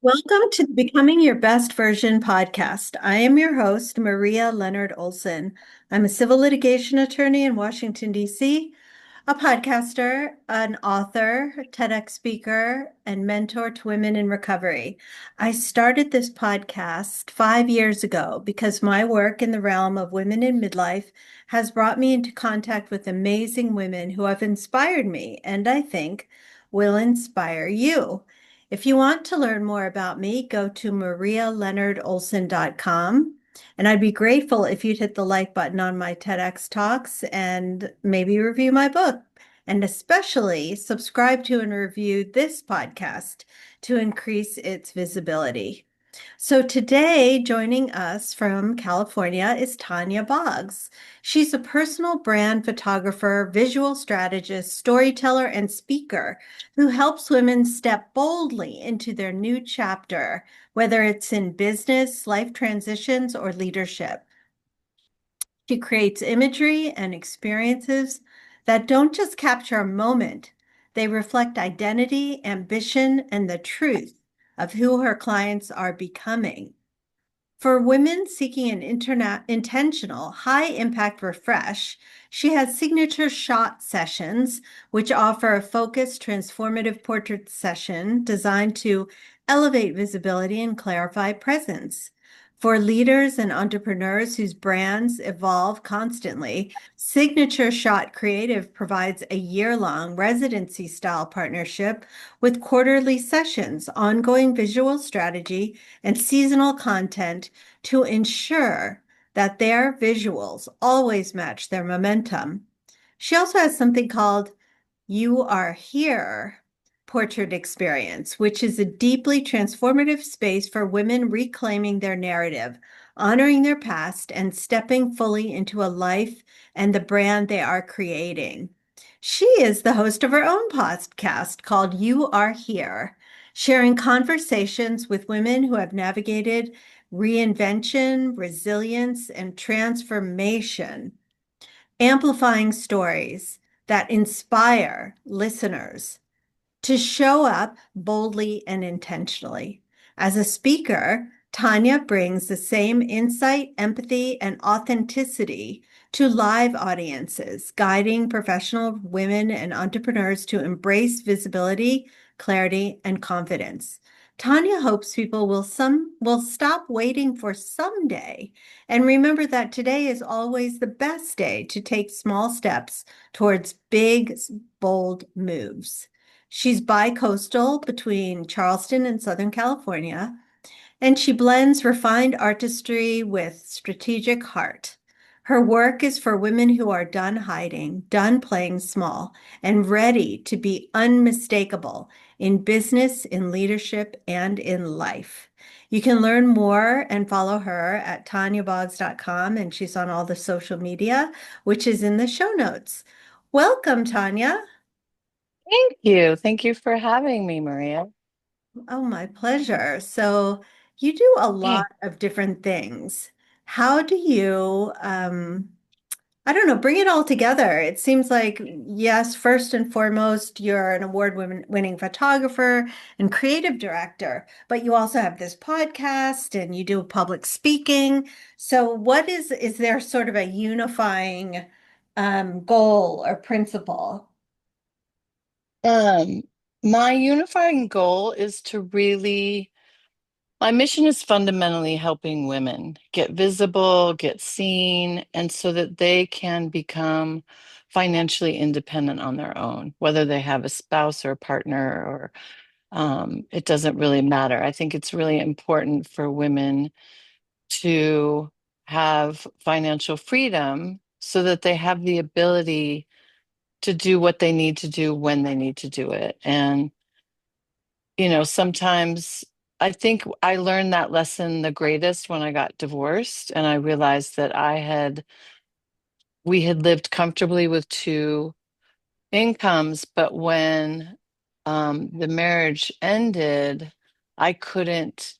Welcome to the Becoming Your Best Version podcast. I am your host, Maria Leonard Olson. I'm a civil litigation attorney in Washington, D.C., a podcaster, an author, TEDx speaker, and mentor to women in recovery. I started this podcast 5 years ago because my work in the realm of women in midlife has brought me into contact with amazing women who have inspired me and I think will inspire you. If you want to learn more about me, go to marialeonardolson.com. And I'd be grateful if you'd hit the like button on my TEDx talks and maybe review my book. And especially subscribe to and review this podcast to increase its visibility. So today, joining us from California is Tanya Boggs. She's a personal brand photographer, visual strategist, storyteller, and speaker who helps women step boldly into their new chapter, whether it's in business, life transitions, or leadership. She creates imagery and experiences that don't just capture a moment, they reflect identity, ambition, and the truth of who her clients are becoming. For women seeking an intentional, high impact refresh, she has signature shot sessions, which offer a focused, transformative portrait session designed to elevate visibility and clarify presence. For leaders and entrepreneurs whose brands evolve constantly, Signature Shot Creative provides a year-long residency style partnership with quarterly sessions, ongoing visual strategy, and seasonal content to ensure that their visuals always match their momentum. She also has something called You Are Here Portrait Experience, which is a deeply transformative space for women reclaiming their narrative, honoring their past, and stepping fully into a life and the brand they are creating. She is the host of her own podcast called You Are Here, sharing conversations with women who have navigated reinvention, resilience, and transformation, amplifying stories that inspire listeners to show up boldly and intentionally. As a speaker, Tanya brings the same insight, empathy, and authenticity to live audiences, guiding professional women and entrepreneurs to embrace visibility, clarity, and confidence. Tanya hopes people will stop waiting for someday and remember that today is always the best day to take small steps towards big, bold moves. She's bi-coastal between Charleston and Southern California, and she blends refined artistry with strategic heart. Her work is for women who are done hiding, done playing small, and ready to be unmistakable in business, in leadership, and in life. You can learn more and follow her at tanyaboggs.com, and she's on all the social media, which is in the show notes. Welcome, Tanya. Thank you. Thank you for having me, Maria. Oh, my pleasure. So you do a lot Hey. of different things. How do you, I don't know, bring it all together? It seems like, yes, first and foremost, you're an award-winning photographer and creative director, but you also have this podcast and you do public speaking. So is there sort of a unifying goal or principle? Um, my unifying goal is to my mission is fundamentally helping women get visible, get seen, and so that they can become financially independent on their own, whether they have a spouse or a partner or it doesn't really matter. I think it's really important for women to have financial freedom so that they have the ability to do what they need to do when they need to do it. And, sometimes I think I learned that lesson the greatest when I got divorced and I realized that we had lived comfortably with two incomes, but when the marriage ended, I couldn't,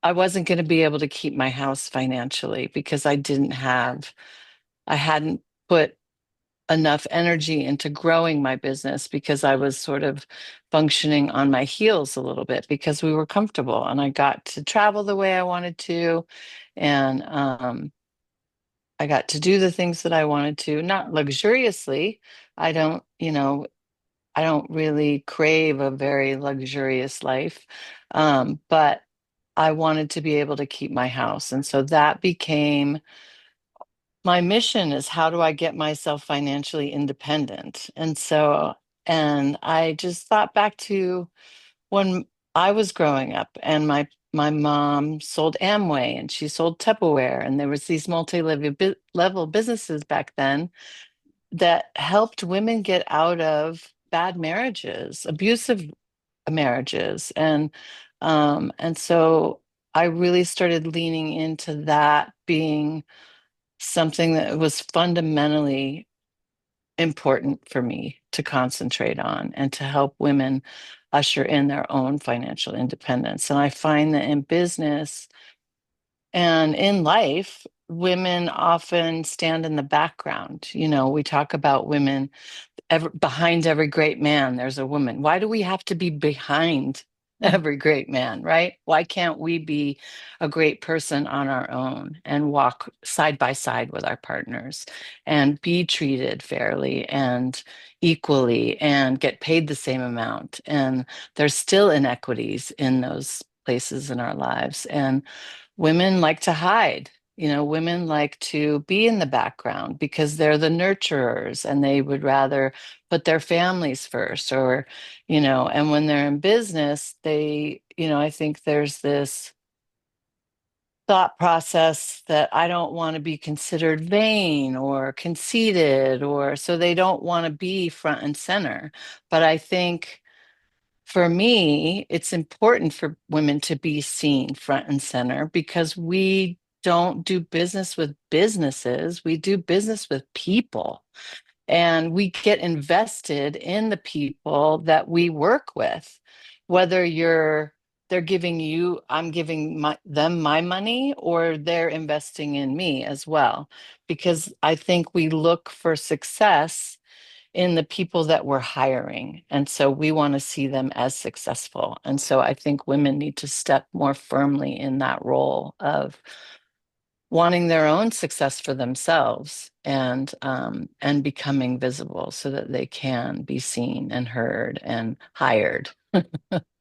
I wasn't going to be able to keep my house financially because I hadn't put enough energy into growing my business because I was sort of functioning on my heels a little bit because we were comfortable and I got to travel the way I wanted to. And I got to do the things that I wanted to, not luxuriously. I don't, I don't really crave a very luxurious life. But I wanted to be able to keep my house. And so that became my mission is how do I get myself financially independent? And I just thought back to when I was growing up and my mom sold Amway and she sold Tupperware and there was these multi-level businesses back then that helped women get out of bad marriages, abusive marriages. And so I really started leaning into that being something that was fundamentally important for me to concentrate on and to help women usher in their own financial independence. And I find that in business and in life, women often stand in the background. We talk about women behind every great man, there's a woman. Why do we have to be behind every great man, right? Why can't we be a great person on our own and walk side by side with our partners and be treated fairly and equally and get paid the same amount? And there's still inequities in those places in our lives. And women like to hide. Women like to be in the background because they're the nurturers and they would rather put their families first and when they're in business, I think there's this thought process that I don't want to be considered vain or conceited or so they don't want to be front and center. But I think for me, it's important for women to be seen front and center because we don't do business with businesses, we do business with people. And we get invested in the people that we work with, whether they're giving you, I'm giving them my money, or they're investing in me as well. Because I think we look for success in the people that we're hiring. And so we want to see them as successful. And so I think women need to step more firmly in that role of wanting their own success for themselves and becoming visible so that they can be seen and heard and hired.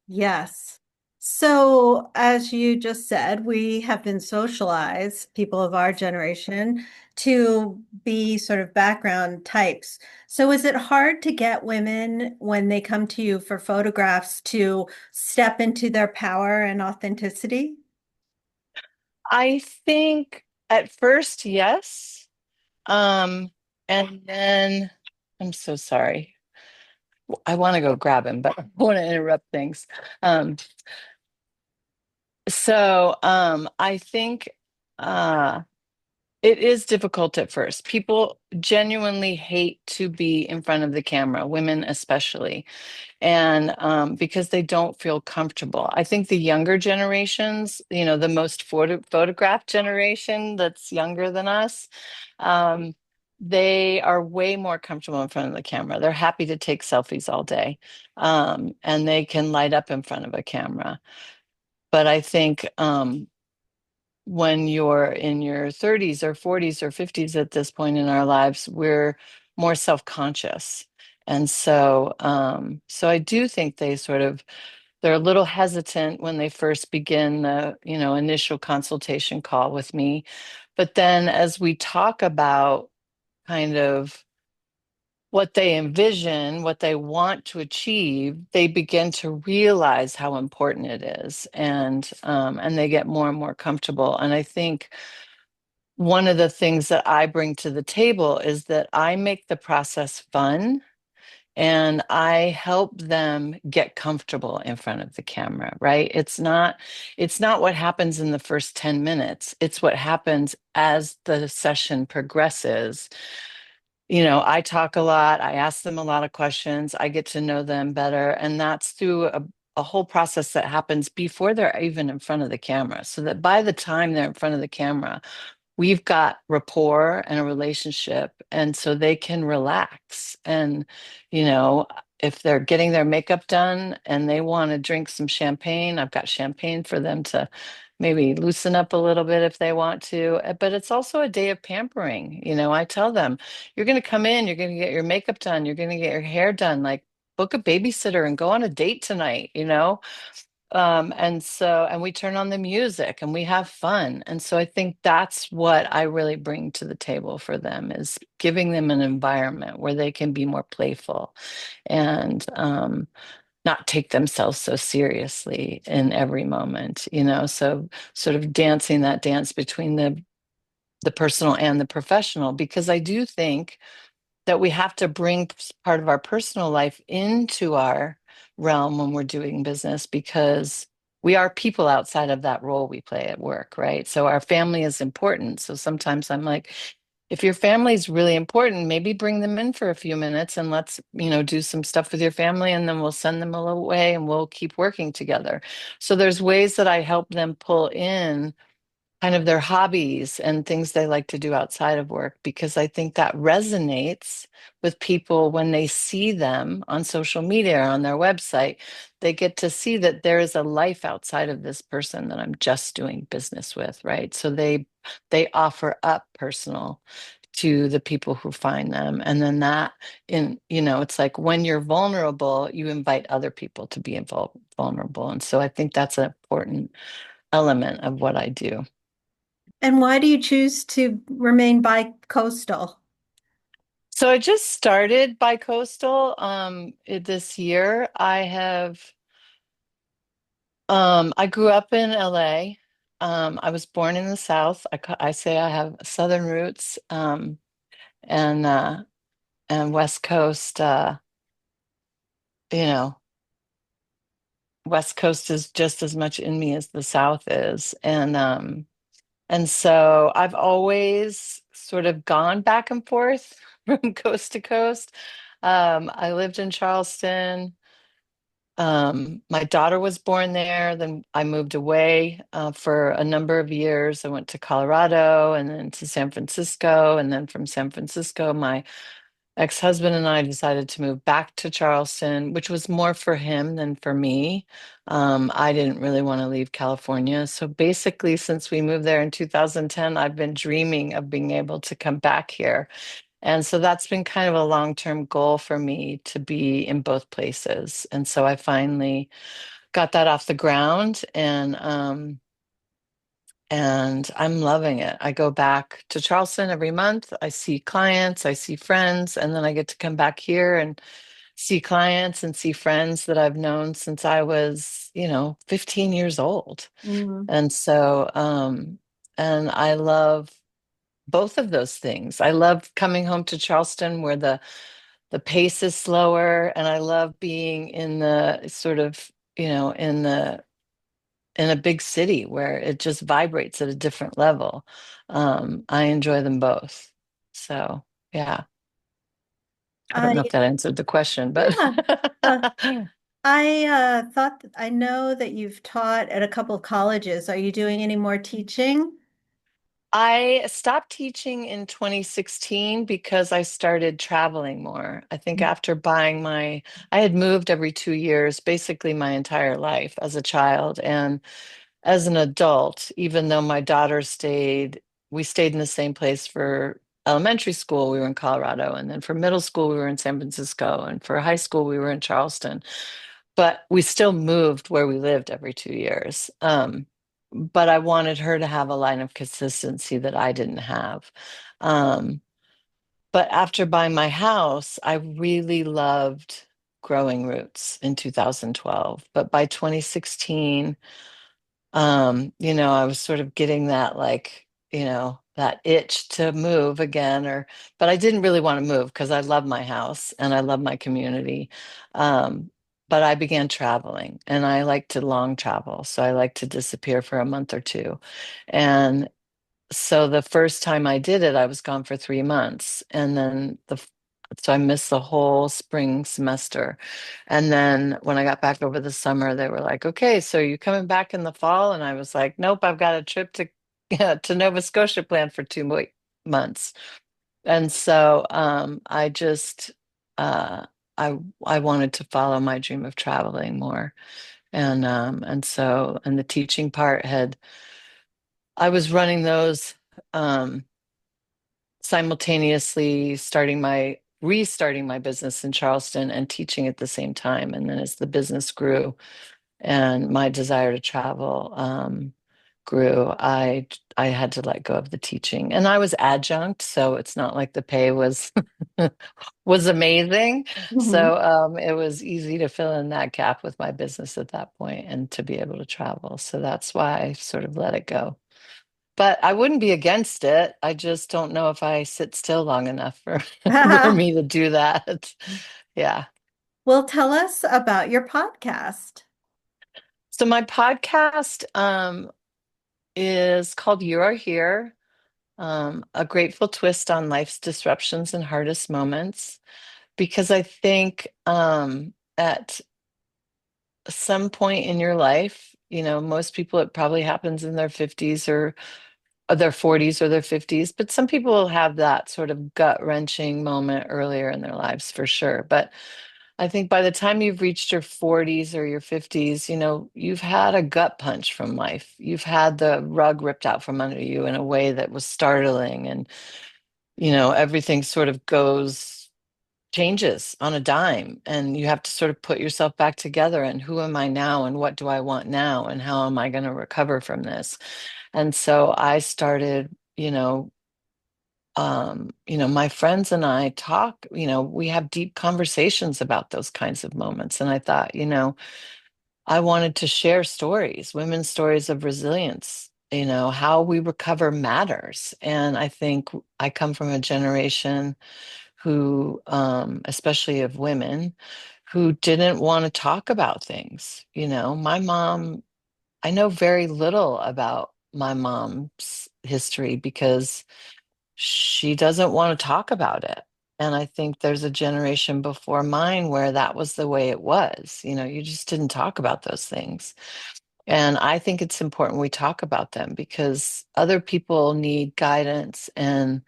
Yes. So, as you just said, we have been socialized, people of our generation, to be sort of background types. So, is it hard to get women when they come to you for photographs to step into their power and authenticity? I think at first, yes. And then I'm so sorry. I want to go grab him, but I want to interrupt things. Um, I think uh it is difficult at first. People genuinely hate to be in front of the camera, women especially, and because they don't feel comfortable. I think the younger generations, the most photographed generation that's younger than us, um, they are way more comfortable in front of the camera. They're happy to take selfies all day, and they can light up in front of a camera. But I think when you're in your 30s or 40s or 50s at this point in our lives, we're more self-conscious. And so I do think they're a little hesitant when they first begin the, initial consultation call with me. But then as we talk about kind of what they envision, what they want to achieve, they begin to realize how important it is, and they get more and more comfortable. And I think one of the things that I bring to the table is that I make the process fun and I help them get comfortable in front of the camera, right? It's not what happens in the first 10 minutes. It's what happens as the session progresses. I talk a lot, I ask them a lot of questions, I get to know them better, and that's through a whole process that happens before they're even in front of the camera, so that by the time they're in front of the camera, we've got rapport and a relationship, and so they can relax. And, you know, if they're getting their makeup done and they want to drink some champagne, I've got champagne for them to maybe loosen up a little bit if they want to. But it's also a day of pampering. You know, I tell them, you're going to come in, you're going to get your makeup done, you're going to get your hair done, like book a babysitter and go on a date tonight, you know? And we turn on the music and we have fun. And so I think that's what I really bring to the table for them, is giving them an environment where they can be more playful and not take themselves so seriously in every moment, you know. So sort of dancing that dance between the personal and the professional, because I do think that we have to bring part of our personal life into our realm when we're doing business, because we are people outside of that role we play at work, right? So our family is important. So sometimes I'm like, if your family is really important, maybe bring them in for a few minutes and let's, you know, do some stuff with your family, and then we'll send them away and we'll keep working together. So there's ways that I help them pull in kind of their hobbies and things they like to do outside of work, because I think that resonates with people when they see them on social media or on their website. They get to see that there is a life outside of this person that I'm just doing business with, right? So they offer up personal to the people who find them. And then that, in, you know, it's like when you're vulnerable, you invite other people to be vulnerable. And so I think that's an important element of what I do. And why do you choose to remain bi-coastal? So I just started bicoastal this year. I grew up in LA. I was born in the South. I say I have Southern roots, and West Coast. You know, West Coast is just as much in me as the South is, and so I've always sort of gone back and forth from coast to coast. I lived in Charleston. My daughter was born there. Then I moved away for a number of years. I went to Colorado and then to San Francisco. And then from San Francisco, my ex-husband and I decided to move back to Charleston, which was more for him than for me. I didn't really want to leave California. So basically, since we moved there in 2010, I've been dreaming of being able to come back here. And so that's been kind of a long-term goal for me, to be in both places. And so I finally got that off the ground, and I'm loving it. I go back to Charleston every month. I see clients, I see friends, and then I get to come back here and see clients and see friends that I've known since I was, you know, 15 years old. Mm. And so and I love both of those things. I love coming home to Charleston where the pace is slower, and I love being in the sort of, you know, in a big city where it just vibrates at a different level. I enjoy them both. So yeah, I don't I know if that answered the question, but Yeah. Uh, I thought that I know that you've taught at a couple of colleges. Are you doing any more teaching? I stopped teaching in 2016 because I started traveling more. I think after I had moved every 2 years, basically my entire life as a child. And as an adult, even though my daughter we stayed in the same place for elementary school, we were in Colorado. And then for middle school, we were in San Francisco. And for high school, we were in Charleston. But we still moved where we lived every 2 years. But I wanted her to have a line of consistency that I didn't have. Um, but after buying my house, I really loved growing roots in 2012. But by 2016, you know, I was sort of getting that, like, you know, that itch to move again, but I didn't really want to move because I love my house and I love my community. Um, but I began traveling, and I like to long travel. So I like to disappear for a month or two. And so the first time I did it, I was gone for 3 months. And then so I missed the whole spring semester. And then when I got back over the summer, they were like, okay, so you coming back in the fall? And I was like, nope, I've got a trip to yeah, to Nova Scotia planned for 2 months. And so I just uh, I wanted to follow my dream of traveling more. And the teaching part had I was running those um, simultaneously restarting my business in Charleston and teaching at the same time. And then as the business grew and my desire to travel grew, I had to let go of the teaching. And I was adjunct, so it's not like the pay was was amazing. Mhm. So it was easy to fill in that gap with my business at that point and to be able to travel. So that's why I sort of let it go. But I wouldn't be against it. I just don't know if I sit still long enough for for me to do that. Yeah. Well, tell us about your podcast. So my podcast is called You Are Here, a grateful twist on life's disruptions and hardest moments. Because I think at some point in your life, most people, it probably happens in their 50s or their 40s or their 50s, but some people have that sort of gut-wrenching moment earlier in their lives for sure. But I think by the time you've reached your 40s or your 50s, you've had a gut punch from life. You've had the rug ripped out from under you in a way that was startling. And, everything sort of changes on a dime. And you have to sort of put yourself back together. And who am I now? And what do I want now? And how am I going to recover from this? And so I started, my friends and I talk, we have deep conversations about those kinds of moments. And I thought, I wanted to share stories, women's stories of resilience. How we recover matters. And I think I come from a generation who, especially of women, who didn't want to talk about things. My mom, I know very little about my mom's history because she doesn't want to talk about it. And I think there's a generation before mine where that was the way it was. You just didn't talk about those things. And I think it's important we talk about them because other people need guidance and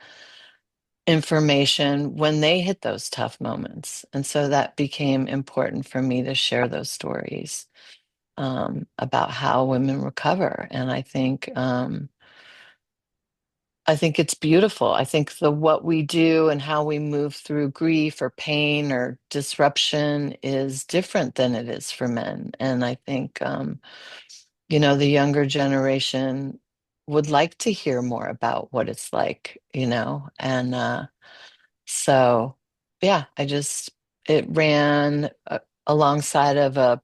information when they hit those tough moments. And so that became important for me to share those stories about how women recover. And I think it's beautiful. I think the what we do and how we move through grief or pain or disruption is different than it is for men. And I think the younger generation would like to hear more about what it's like, and so yeah, it ran alongside of a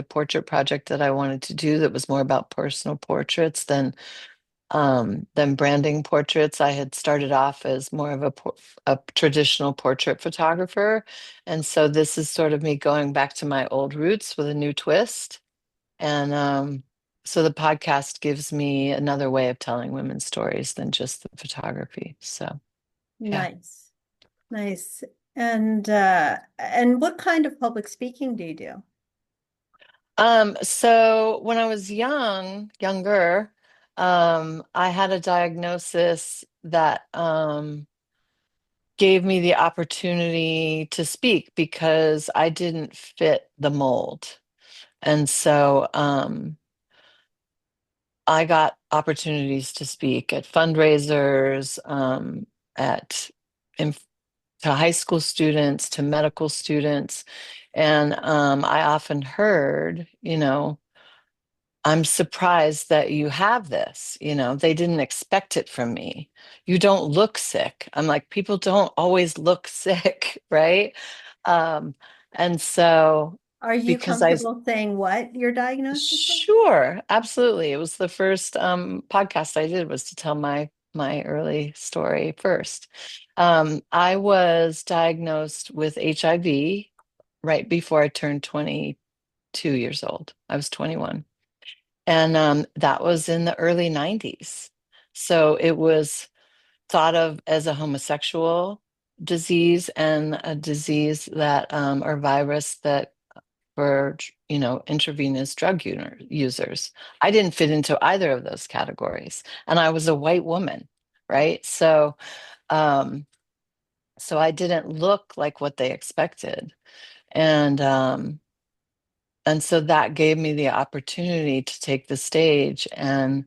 portrait project that I wanted to do that was more about personal portraits than branding portraits. I had started off as more of a traditional portrait photographer. And so this is sort of me going back to my old roots with a new twist. And so the podcast gives me another way of telling women's stories than just the photography. So, yeah. Nice. Nice. And what kind of public speaking do you do? So when I was younger, I had a diagnosis that gave me the opportunity to speak because I didn't fit the mold. And so I got opportunities to speak at fundraisers, at in, to high school students, to medical students. And I often heard, I'm surprised that you have this. They didn't expect it from me. You don't look sick. I'm like, people don't always look sick, right? Um, and so Are you because I comfortable saying what your diagnosis was? Sure, absolutely. It was the first podcast I did was to tell my early story first. I was diagnosed with HIV right before I turned 22 years old. I was 21. And that was in the early 90s. So it was thought of as a homosexual disease and a disease that or virus that for intravenous drug users. I didn't fit into either of those categories, and I was a white woman, right? Um, so I didn't look like what they expected, and so that gave me the opportunity to take the stage and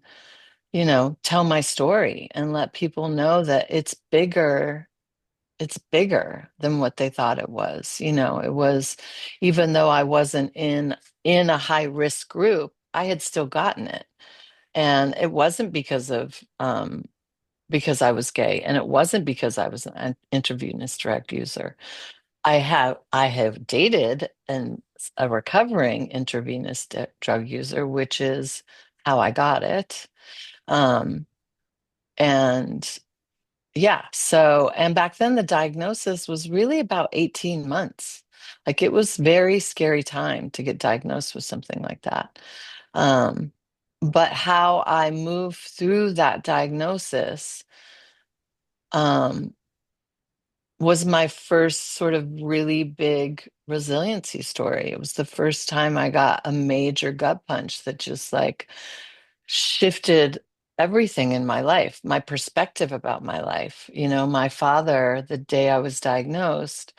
tell my story and let people know that it's bigger than what they thought it was. It was, even though I wasn't in a high risk group, I had still gotten it. And it wasn't because I was gay, and it wasn't because I was an intravenous drug user. I have dated a recovering intravenous drug user, which is how I got it. Um, and Yeah. And back then the diagnosis was really about 18 months. Like, it was very scary time to get diagnosed with something like that. Um, but how I moved through that diagnosis, um, was my first sort of really big resiliency story. It was the first time I got a major gut punch that just like shifted everything in my life, my perspective about my life. My father, the day I was diagnosed,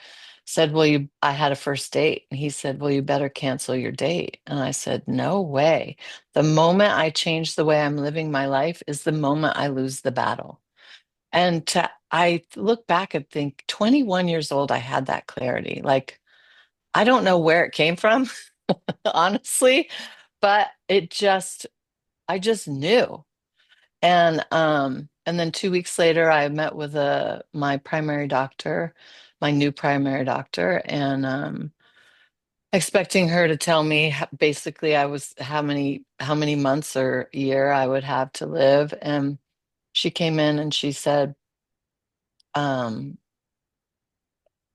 said, "Well, I had a first date." And he said, "Well, you better cancel your date." And I said, "No way. The moment I change the way I'm living my life is the moment I lose the battle." And I look back and think 21 years old, I had that clarity. Like, I don't know where it came from, honestly, but I just knew. And then 2 weeks later, I met with my primary doctor, my new primary doctor, and expecting her to tell me basically I was how many months or year I would have to live. And she came in and she said, um,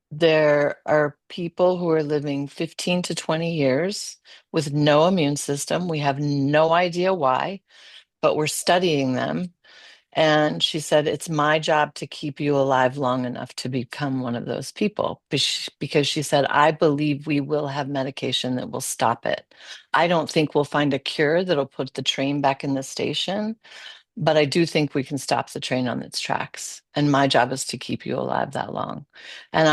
there are people who are living 15 to 20 years with no immune system. We have no idea why, but we're studying them. And she said, "It's my job to keep you alive long enough to become one of those people." Because she said, "I believe we will have medication that will stop it. I don't think we'll find a cure that'll put the train back in the station, but I do think we can stop the train on its tracks. And my job is to keep you alive that long." And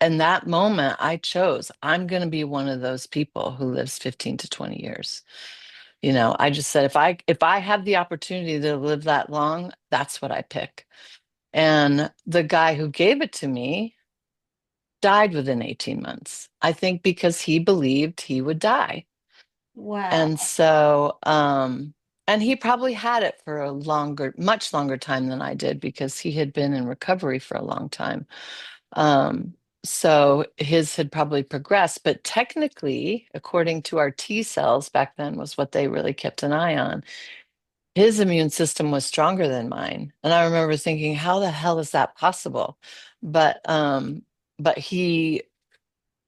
in that moment, I chose, I'm going to be one of those people who lives 15 to 20 years. I just said, if I have the opportunity to live that long, that's what I pick. And the guy who gave it to me died within 18 months. I think because he believed he would die. And Wow. so, and he probably had it for much longer time than I did, because he had been in recovery for a long time. Um, so his had probably progressed, but technically, according to our T cells back then, was what they really kept an eye on. His immune system was stronger than mine. And I remember thinking, how the hell is that possible? But he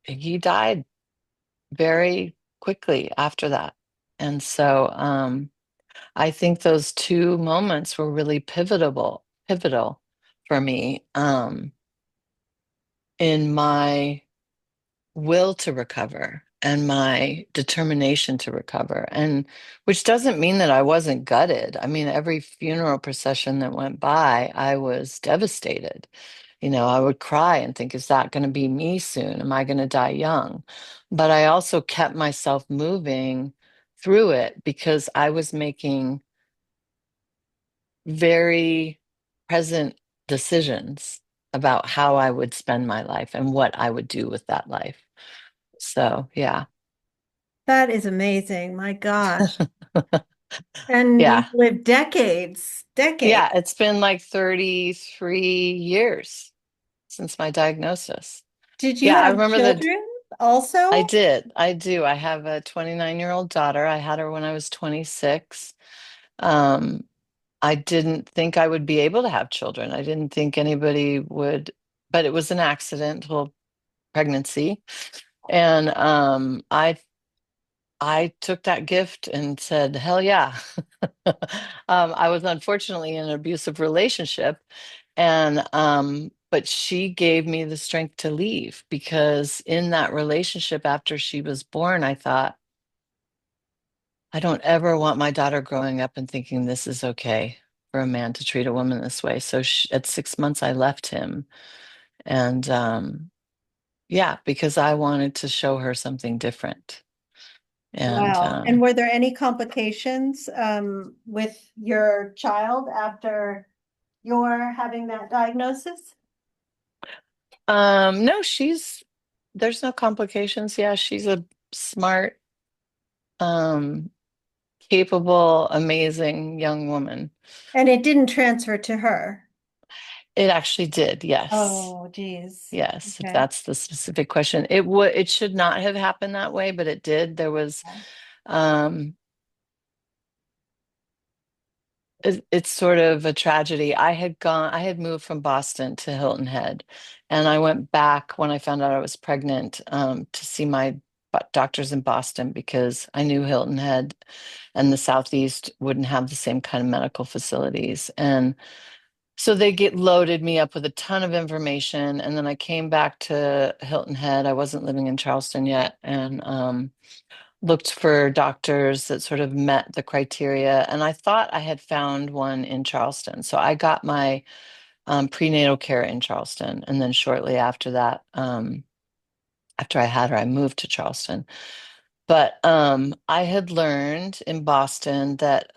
died very quickly after that. And so I think those two moments were really pivotal for me, in my will to recover and my determination to recover. And which doesn't mean that I wasn't gutted. I mean, every funeral procession that went by, I was devastated. I would cry and think, is that going to be me soon? Am I going to die young? But I also kept myself moving through it, because I was making very present decisions about how I would spend my life and what I would do with that life. So, yeah. That is amazing. My gosh. And you Yeah. lived decades, decades. Yeah. It's been like 33 years since my diagnosis. Did you Yeah. I have remember that. children I also? did. I do. I have a 29-year-old daughter. I had her when I was 26. Um, I didn't think I would be able to have children. I didn't think anybody would, but it was an accidental pregnancy. And I took that gift and said, hell yeah. I was unfortunately in an abusive relationship. And but she gave me the strength to leave because in that relationship after she was born, I thought, I don't ever want my daughter growing up and thinking this is okay for a man to treat a woman this way. So at 6 months, I left him. And yeah, because I wanted to show her something different. And Wow. And were there any complications with your child after your having that diagnosis? no, there's no complications. Yeah, she's a smart, um, capable, amazing young woman. And it didn't transfer to her. It actually did, yes. Oh, geez. Yes, if Okay. that's the specific question. It should not have happened that way, but it did. There was um it's sort of a tragedy. I had moved from Boston to Hilton Head, and I went back when I found out I was pregnant to see my doctors in Boston because I knew Hilton Head and the Southeast wouldn't have the same kind of medical facilities. And so they get loaded me up with a ton of information. And then I came back to Hilton Head. I wasn't living in Charleston yet, and looked for doctors that sort of met the criteria. And I thought I had found one in Charleston. So I got my prenatal care in Charleston. And then shortly after that, after I had her, I moved to Charleston. But I had learned in Boston that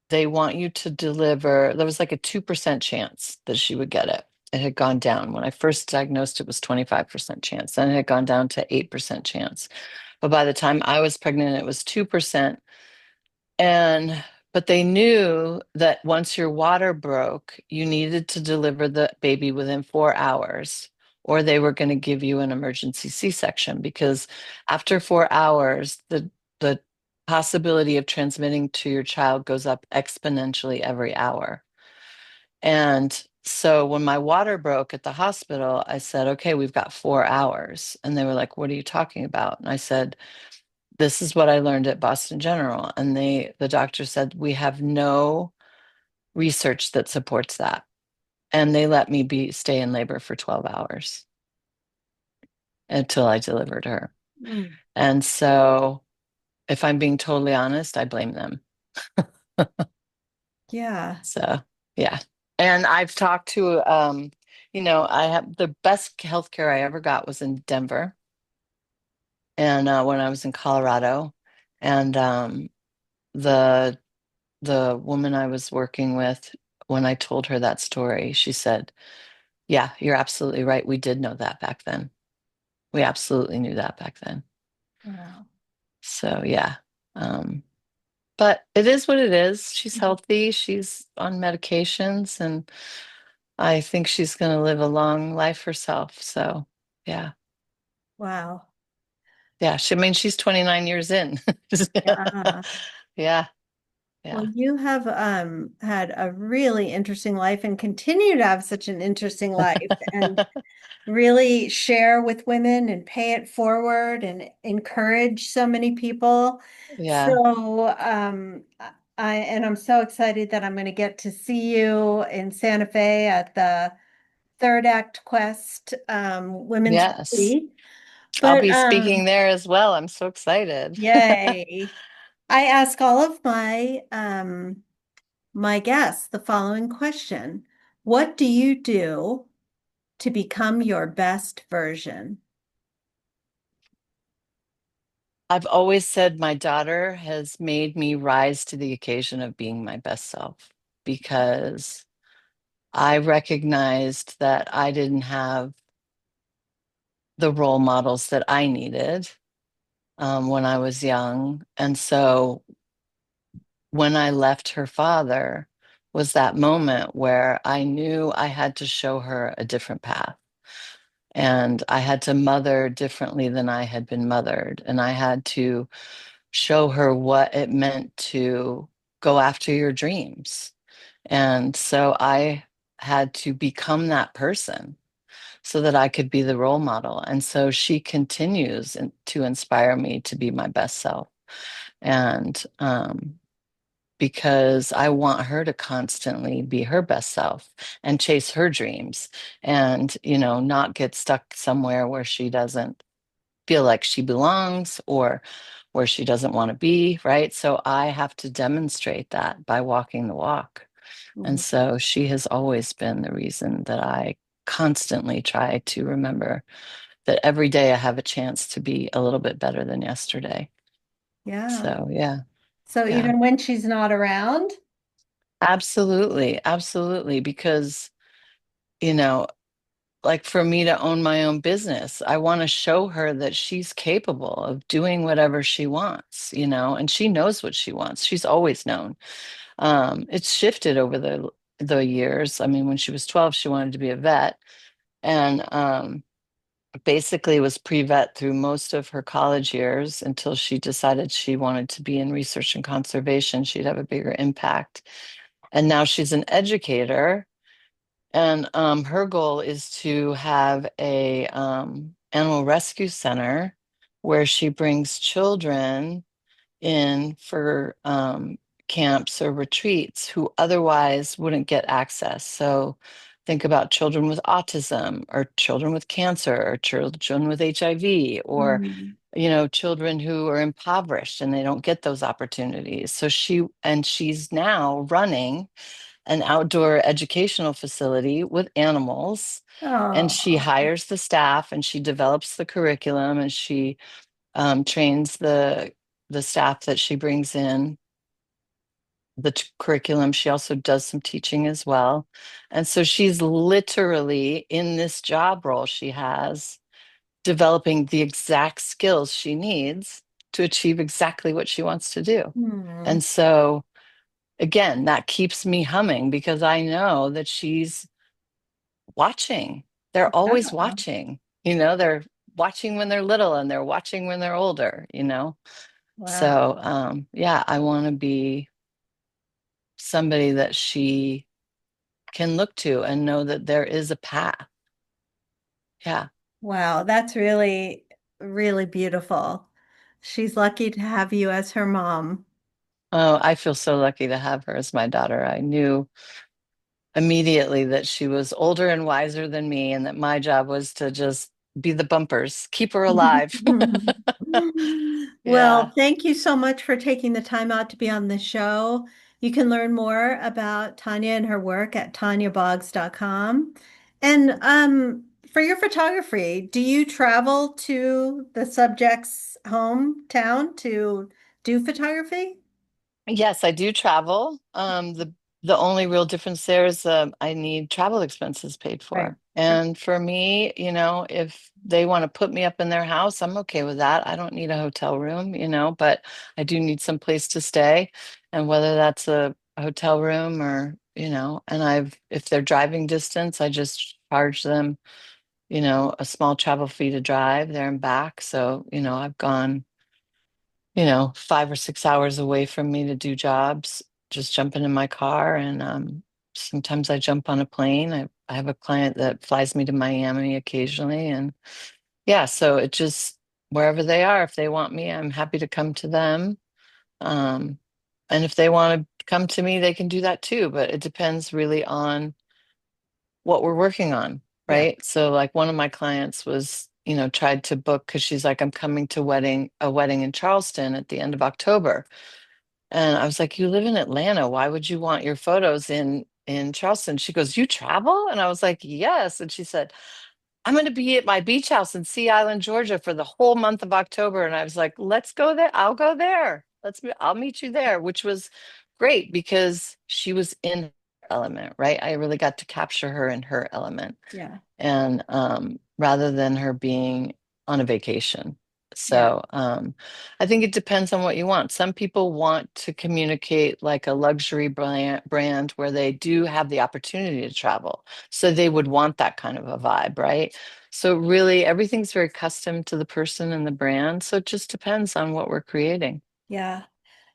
they want you to deliver, there was like a 2% chance that she would get it. It had gone down. When I first diagnosed, it was 25% chance. Then it had gone down to 8% chance. But by the time I was pregnant, it was 2%. And but they knew that once your water broke, you needed to deliver the baby within 4 hours, or they were going to give you an emergency C-section because after 4 hours, the possibility of transmitting to your child goes up exponentially every hour. And so when my water broke at the hospital, I said, okay, we've got 4 hours. And they were like, what are you talking about? And I said, this is what I learned at Boston General. And the doctor said, we have no research that supports that. And they let me stay in labor for 12 hours until I delivered her. Mm. And so if I'm being totally honest, I blame them. Yeah. So yeah. And I've talked to I have the best healthcare I ever got was in Denver and when I was in Colorado. And the the woman I was working with, when I told her that story, she said, yeah, you're absolutely right. We did know that back then. We absolutely knew that back then. Wow. So, yeah. Um, but it is what it is. She's healthy. She's on medications, and I think she's going to live a long life herself. So, yeah. Wow. Yeah. I mean, she's 29 years in. Yeah. Yeah. Well, Yeah. you have had a really interesting life and continue to have such an interesting life and really share with women and pay it forward and encourage so many people. Yeah. So, I'm so excited that I'm going to get to see you in Santa Fe at the Third Act Quest Women's Yes. Retreat. I'll But be speaking there as well. I'm so excited. yay. I ask all of my guests the following question. What do you do to become your best version? I've always said my daughter has made me rise to the occasion of being my best self because I recognized that I didn't have the role models that I needed when I was young. And so when I left her father was that moment where I knew I had to show her a different path. And I had to mother differently than I had been mothered. And I had to show her what it meant to go after your dreams. And so I had to become that person so that I could be the role model. And so she to inspire me to be my best self. And because I want her to constantly be her best self and chase her dreams and, not get stuck somewhere where she doesn't feel like she belongs or where she doesn't want to be, right? So I have to demonstrate that by walking the walk. And Mhm. so she has always been the reason that I constantly try to remember that every day I have a chance to be a little bit better than yesterday. Yeah. So, yeah, So yeah, even when she's not around, absolutely. Absolutely. Because, you know, like for me to own my own business, I want to show her that she's capable of doing whatever she wants, and she knows what she wants. She's always known. It's shifted over the years. I mean, when she was 12, she wanted to be a vet and basically was pre-vet through most of her college years until she decided she wanted to be in research and conservation. She'd have a bigger impact. And now she's an educator and her goal is to have a animal rescue center where she brings children in for camps or retreats who otherwise wouldn't get access. So think about children with autism or children with cancer or children with HIV or mm, children who are impoverished and they don't get those opportunities. So she's now running an outdoor educational facility with animals. And she oh, hires the staff and she develops the curriculum and she trains the staff that she brings in, the curriculum. She also does some teaching as well. And so she's literally in this job role she has, developing the exact skills she needs to achieve exactly what she wants to do. hmm, And so again, that keeps me humming because I know that she's watching. They're always yeah, watching. They're watching when they're little and they're watching when they're older. So, wow. yeah, I want to be somebody that she can look to and know that there is a path. Yeah. Wow, that's really, really beautiful. She's lucky to have you as her mom. Oh, I feel so lucky to have her as my daughter. I knew immediately that she was older and wiser than me and that my job was to just be the bumpers, keep her alive. Well, Yeah. thank you so much for taking the time out to be on the show. You can learn more about Tanya and her work at tanyaboggs.com. And for your photography, do you travel to the subject's hometown to do photography? Yes, I do travel. The only real difference there is I need travel expenses paid Right. for. And for me, if they want to put me up in their house, I'm okay with that. I don't need a hotel room, but I do need some place to stay. And whether that's a hotel room or, and if they're driving distance, I just charge them, a small travel fee to drive there and back. So, I've gone 5 or 6 hours away from me to do jobs, just jumping in my car. And sometimes I jump on a plane. I have a client that flies me to Miami occasionally. And yeah, so it just, wherever they are, if they want me, I'm happy to come to them. Um, and if they want to come to me, they can do that too. But it depends really on what we're working on, Yeah. right? So like one of my clients was, tried to book because she's like, I'm coming to a wedding in Charleston at the end of October. And I was like, you live in Atlanta. Why would you want your photos in Charleston? She goes, you travel? And I was like, yes. And she said, I'm going to be at my beach house in Sea Island, Georgia for the whole month of October. And I was like, let's go there. I'll go there. I'll meet you there, which was great because she was in her element, right? I really got to capture her in her element Yeah. and rather than her being on a vacation. Yeah. So I think it depends on what you want. Some people want to communicate like a luxury brand where they do have the opportunity to travel. So they would want that kind of a vibe, right? So really everything's very custom to the person and the brand. So it just depends on what we're creating. Yeah.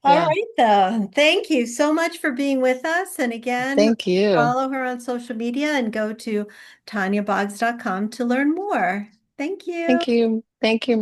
All Yeah. right, though. Thank you so much for being with us. And again, Thank you. follow her on social media and go to tanyaboggs.com to learn more. Thank you. Thank you. Thank you.